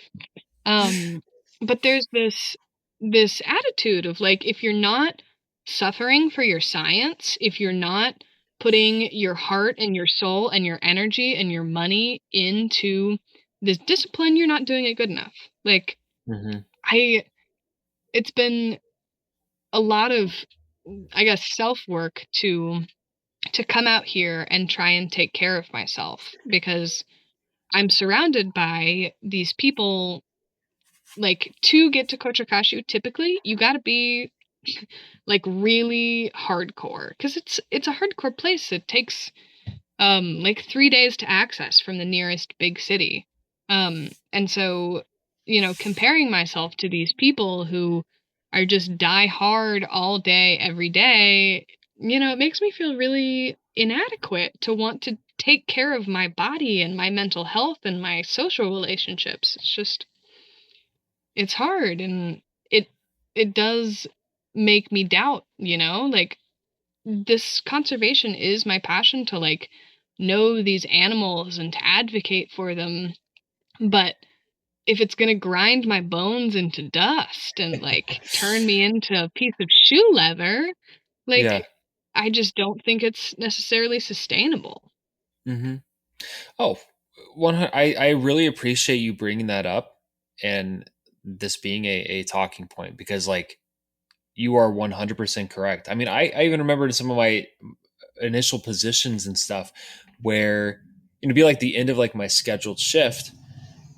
Um, but there's this. this attitude of like, if you're not suffering for your science, if you're not putting your heart and your soul and your energy and your money into this discipline, you're not doing it good enough. Like, Hmm. I, it's been a lot of, I guess, self work to come out here and try and take care of myself because I'm surrounded by these people. Like, to get to Kochakashu, typically you got to be like really hardcore because it's a hardcore place. It takes like 3 days to access from the nearest big city. And so, comparing myself to these people who are just die hard all day every day, it makes me feel really inadequate to want to take care of my body and my mental health and my social relationships. It's hard, and it it does make me doubt, like, this conservation is my passion to like know these animals and to advocate for them, but if it's going to grind my bones into dust and like turn me into a piece of shoe leather, Yeah. like, I just don't think it's necessarily sustainable. Hmm. Oh, I really appreciate you bringing that up and this being a talking point because like you are 100% correct. I mean, I even remember in some of my initial positions and stuff where it'd be like the end of like my scheduled shift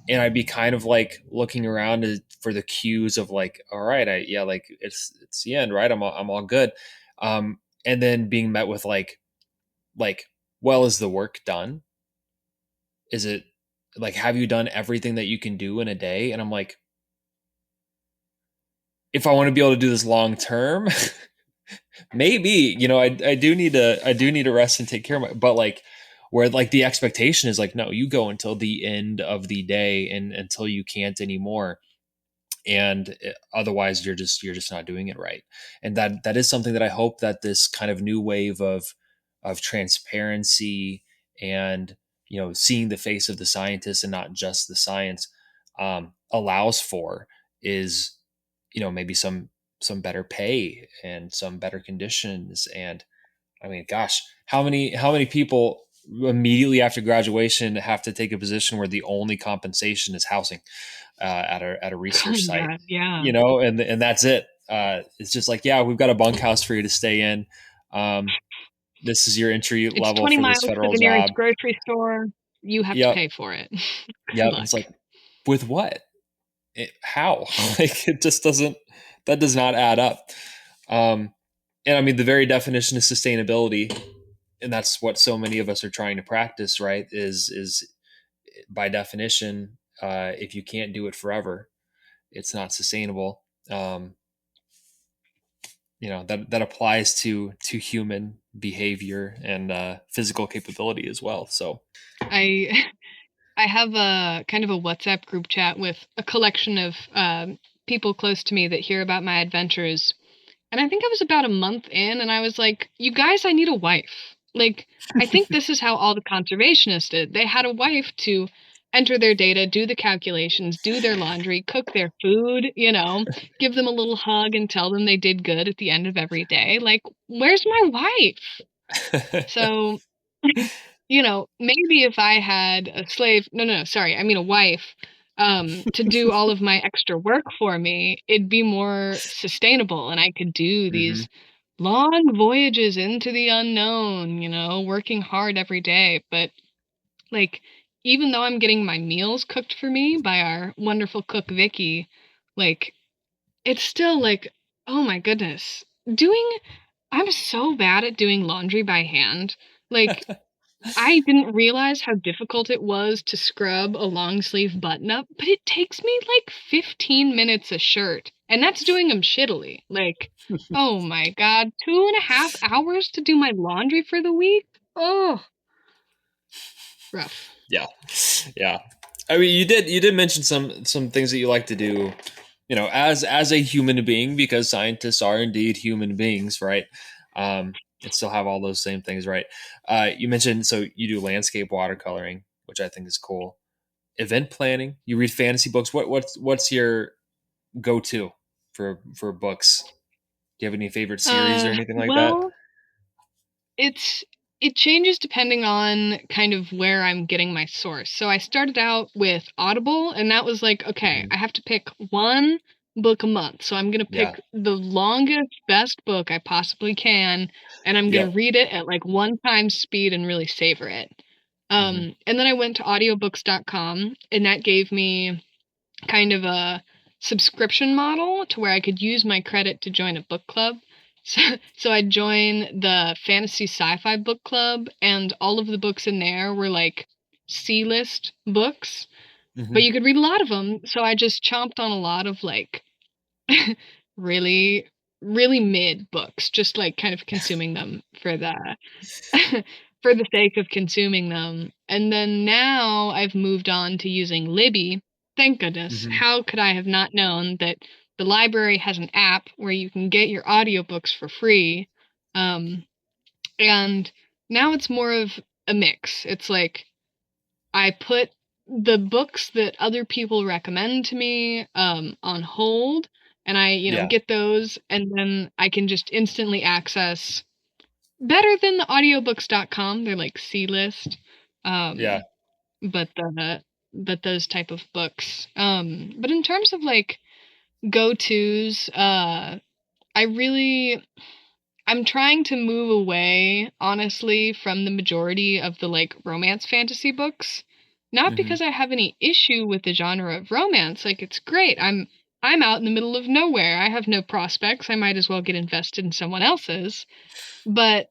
and I'd be kind of like looking around for the cues of like, all right, yeah, like it's the end, right? I'm all good. And then being met with like, well, is the work done? Is it like, have you done everything that you can do in a day? And I'm like, if I want to be able to do this long term, maybe, I do need to rest and take care of my, but like, where like the expectation is like, no, you go until the end of the day and until you can't anymore. And otherwise you're just not doing it right. And that is something that I hope that this kind of new wave of transparency and seeing the face of the scientist and not just the science allows for is maybe some better pay and some better conditions. And I mean, gosh, how many people immediately after graduation have to take a position where the only compensation is housing at a Oh research my site, god, yeah. and that's it. It's just like, yeah, we've got a bunkhouse for you to stay in. Um, this is your entry It's level 20 for this miles to federal the nearest job. grocery store. You have to Yep, pay for it. Good yep. It's luck. like, with what? How? Like, it just doesn't. That does not add up. Um, and I mean, the very definition of sustainability, and that's what so many of us are trying to practice, right? Is by definition, if you can't do it forever, it's not sustainable. That applies to human behavior and physical capability as well. So I I have a kind of a WhatsApp group chat with a collection of people close to me that hear about my adventures. And I think I was about a month in, and I was like, you guys, I need a wife. Like, I think this is how all the conservationists did. They had a wife to enter their data, do the calculations, do their laundry, cook their food, give them a little hug and tell them they did good at the end of every day. Like, where's my wife? So, maybe if I had a slave, no, no, no, sorry, I mean a wife, to do all of my extra work for me, it'd be more sustainable and I could do hmm these long voyages into the unknown, working hard every day. But like, even though I'm getting my meals cooked for me by our wonderful cook Vicky, like, it's still like, oh my goodness, doing I'm so bad at doing laundry by hand. Like, I didn't realize how difficult it was to scrub a long sleeve button up, but it takes me like 15 minutes a shirt, and that's doing them shittily. Like, oh my god, 2.5 hours to do my laundry for the week? Oh, rough. yeah, yeah. I mean, you did mention some things that you like to do, as a human being, because scientists are indeed human beings, right? And still have all those same things, right? You mentioned, so you do landscape watercoloring, which I think is cool. Event planning. You read fantasy books. What's your go to? for books? Do you have any favorite series or Uh, anything like that? well, It's it changes depending on kind of where I'm getting my source. So I started out with Audible, and that was like, okay, Hmm. I have to pick one book a month. So I'm going to Yeah. pick the longest, best book I possibly can, and I'm going to Yep. read it at like one time speed and really savor it. Hmm. And then I went to audiobooks.com, and that gave me kind of a subscription model to where I could use my credit to join a book club. So I joined the fantasy sci-fi book club, and all of the books in there were like C-list books, but Hmm. you could read a lot of them. So I just chomped on a lot of like really, really mid books, just like kind of consuming them for the for the sake of consuming them. And then now I've moved on to using Libby. Thank goodness. Hmm. How could I have not known that the library has an app where you can get your audiobooks for free? Um, and now it's more of a mix. It's like I put the books that other people recommend to me on hold, and I, Yeah. get those, and then I can just instantly access better than the audiobooks.com. They're like C-list. Yeah. Um, but those type of books. But in terms of like go-tos, I really I'm trying to move away, honestly, from the majority of the like romance fantasy books. Not Hmm. because I have any issue with the genre of romance. Like it's great. I'm out in the middle of nowhere. I have no prospects. I might as well get invested in someone else's. But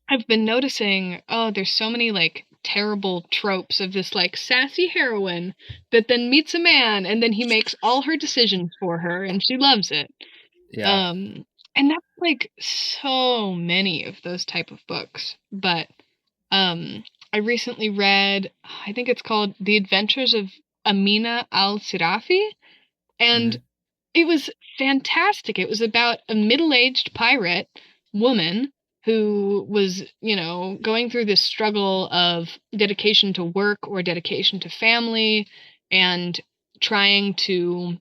I've been noticing, oh, there's so many like terrible tropes of this like sassy heroine that then meets a man and then he makes all her decisions for her and she loves it. Yeah. Um and that's like so many of those type of books. But I recently read, I think it's called The Adventures of Amina al-Sirafi, and Hmm. it was fantastic. It was about a middle-aged pirate woman who was, going through this struggle of dedication to work or dedication to family and trying to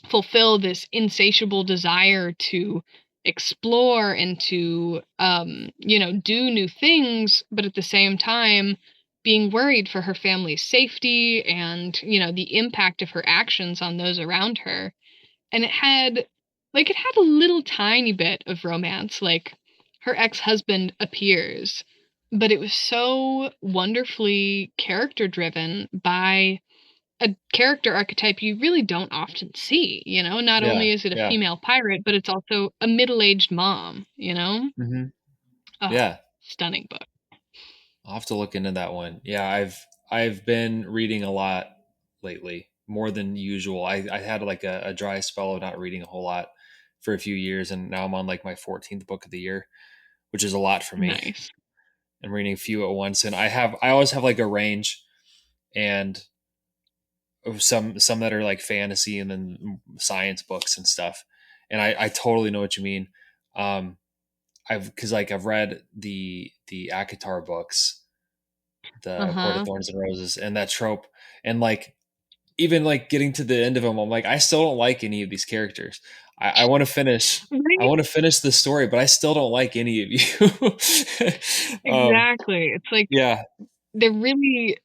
fulfill this insatiable desire to explore and to do new things, but at the same time being worried for her family's safety and, the impact of her actions on those around her. And it had a little tiny bit of romance, like her ex-husband appears, but it was so wonderfully character driven by a character archetype you really don't often see. Not Yeah. only is it a Yeah. female pirate, but it's also a middle-aged mom. Hmm. Oh, Yeah. stunning book. I'll have to look into that one. Yeah, I've been reading a lot lately, more than usual. I had like a dry spell of not reading a whole lot for a few years, and now I'm on like my 14th book of the year, which is a lot for me. Nice. I'm reading a few at once, and I always have like a range, and some that are like fantasy, and then science books and stuff. And I totally know what you mean. I've because like I've read the Akatar books, the Court of Uh-huh. Thorns and Roses, and that trope, and like even like getting to the end of them, I'm like, I still don't like any of these characters. I want to finish. I Right? want to finish the story, but I still don't like any of you. Exactly. It's like Yeah, they're really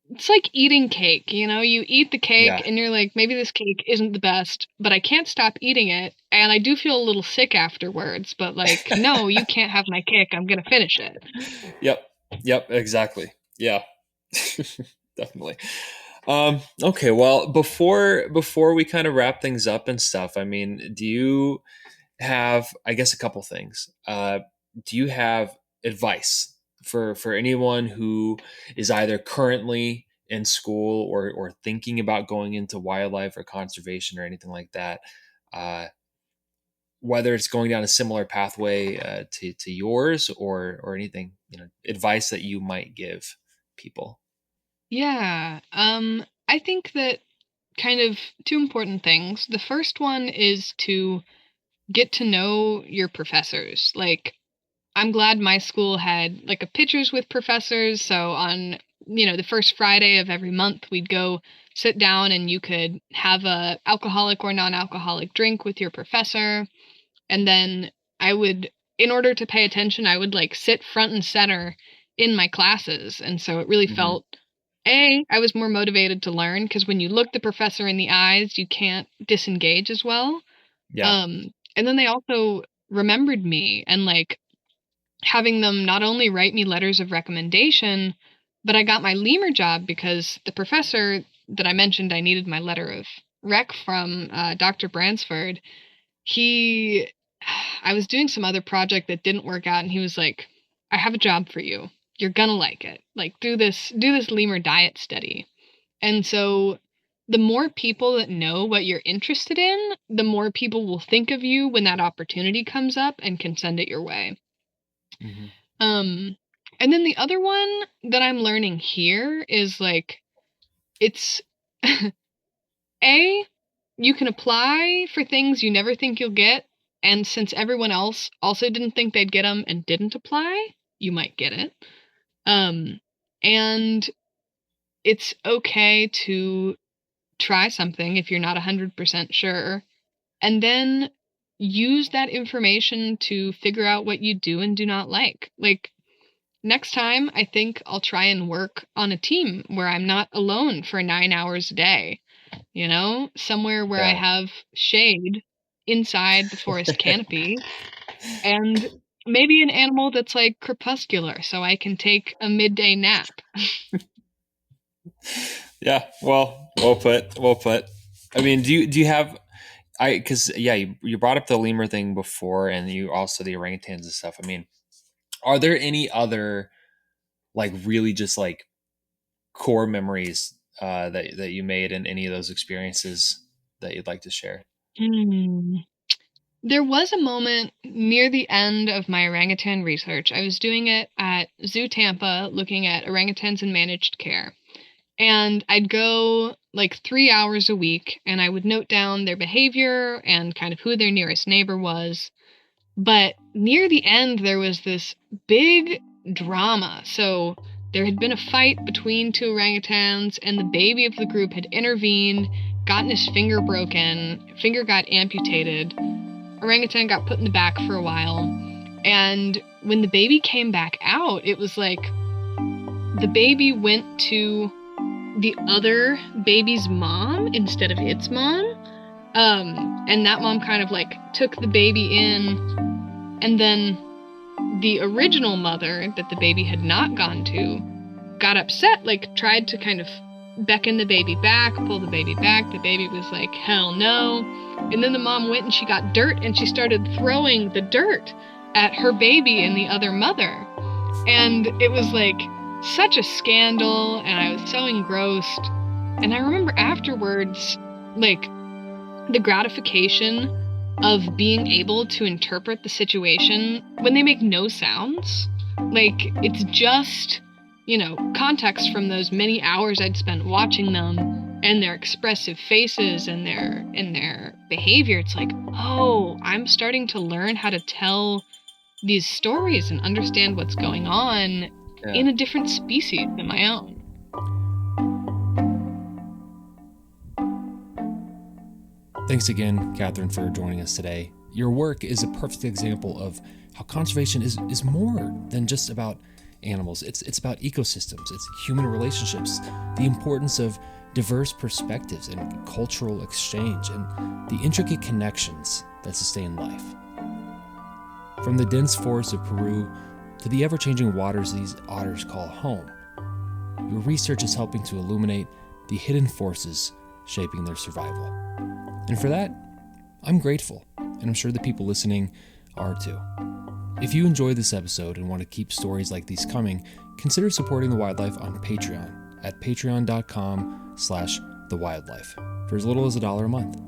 it's like eating cake, you eat the cake yeah, and you're like, maybe this cake isn't the best, but I can't stop eating it. And I do feel a little sick afterwards, but like, no, you can't have my cake. I'm going to finish it. yep, yep, exactly. Yeah, definitely. Okay, well, before we kind of wrap things up and stuff, I mean, do you have, I guess, a couple things? Do you have advice for anyone who is either currently in school or thinking about going into wildlife or conservation or anything like that? Uh, whether it's going down a similar pathway to yours or anything, advice that you might give people. Yeah. I think that kind of two important things. The first one is to get to know your professors. Like, I'm glad my school had like a pictures with professors. So on the first Friday of every month, we'd go sit down and you could have a alcoholic or non-alcoholic drink with your professor. And then in order to pay attention, I would like sit front and center in my classes. And so it really felt, I was more motivated to learn, because when you look the professor in the eyes, you can't disengage as well. Yeah. And then they also remembered me, and like having them not only write me letters of recommendation, but I got my lemur job because the professor that I mentioned I needed my letter of rec from, Dr. Bransford, I was doing some other project that didn't work out, and he was like, I have a job for you. You're gonna like it. Like, do this lemur diet study. And so the more people that know what you're interested in, the more people will think of you when that opportunity comes up and can send it your way. And then the other one that I'm learning here is like, it's you can apply for things you never think you'll get. And since everyone else also didn't think they'd get them and didn't apply, you might get it. And it's okay to try something if you're not 100% sure, and then use that information to figure out what you do and do not like. Like, next time, I think I'll try and work on a team where I'm not alone for 9 hours a day, somewhere where I have shade inside the forest canopy, and maybe an animal that's like crepuscular so I can take a midday nap. Yeah, well put. I mean, do you have, because you brought up the lemur thing before, and you also the orangutans and stuff. I mean, are there any other like really just like core memories that you made in any of those experiences that you'd like to share? There was a moment near the end of my orangutan research. I was doing it at Zoo Tampa, looking at orangutans in managed care. And I'd go like 3 hours a week, and I would note down their behavior and kind of who their nearest neighbor was. But near the end, there was this big drama. So there had been a fight between two orangutans, and the baby of the group had intervened, gotten his finger broken, finger got amputated. Orangutan got put in the back for a while. And when the baby came back out, it was like the baby went to the other baby's mom instead of its mom. And that mom kind of like took the baby in, and then the original mother that the baby had not gone to got upset, like tried to kind of beckon the baby back, pull the baby back. The baby was like, hell no. And then the mom went and she got dirt, and she started throwing the dirt at her baby and the other mother. And it was like such a scandal, and I was so engrossed. And I remember afterwards, like, the gratification of being able to interpret the situation when they make no sounds. Like, it's just, context from those many hours I'd spent watching them and their expressive faces and their behavior. It's like, oh, I'm starting to learn how to tell these stories and understand what's going on in a different species than my own. Thanks again, Catherine, for joining us today. Your work is a perfect example of how conservation is more than just about animals. It's about ecosystems, it's human relationships, the importance of diverse perspectives and cultural exchange, and the intricate connections that sustain life. From the dense forests of Peru to the ever-changing waters these otters call home, your research is helping to illuminate the hidden forces shaping their survival. And for that, I'm grateful, and I'm sure the people listening are too. If you enjoyed this episode and want to keep stories like these coming, consider supporting The Wildlife on Patreon at patreon.com/thewildlife for as little as $1 a month.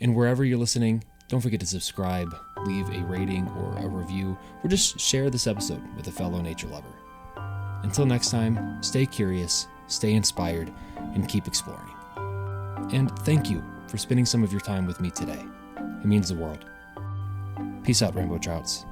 And wherever you're listening, don't forget to subscribe, leave a rating or a review, or just share this episode with a fellow nature lover. Until next time, stay curious, stay inspired, and keep exploring. And thank you for spending some of your time with me today. It means the world. Peace out, rainbow trouts.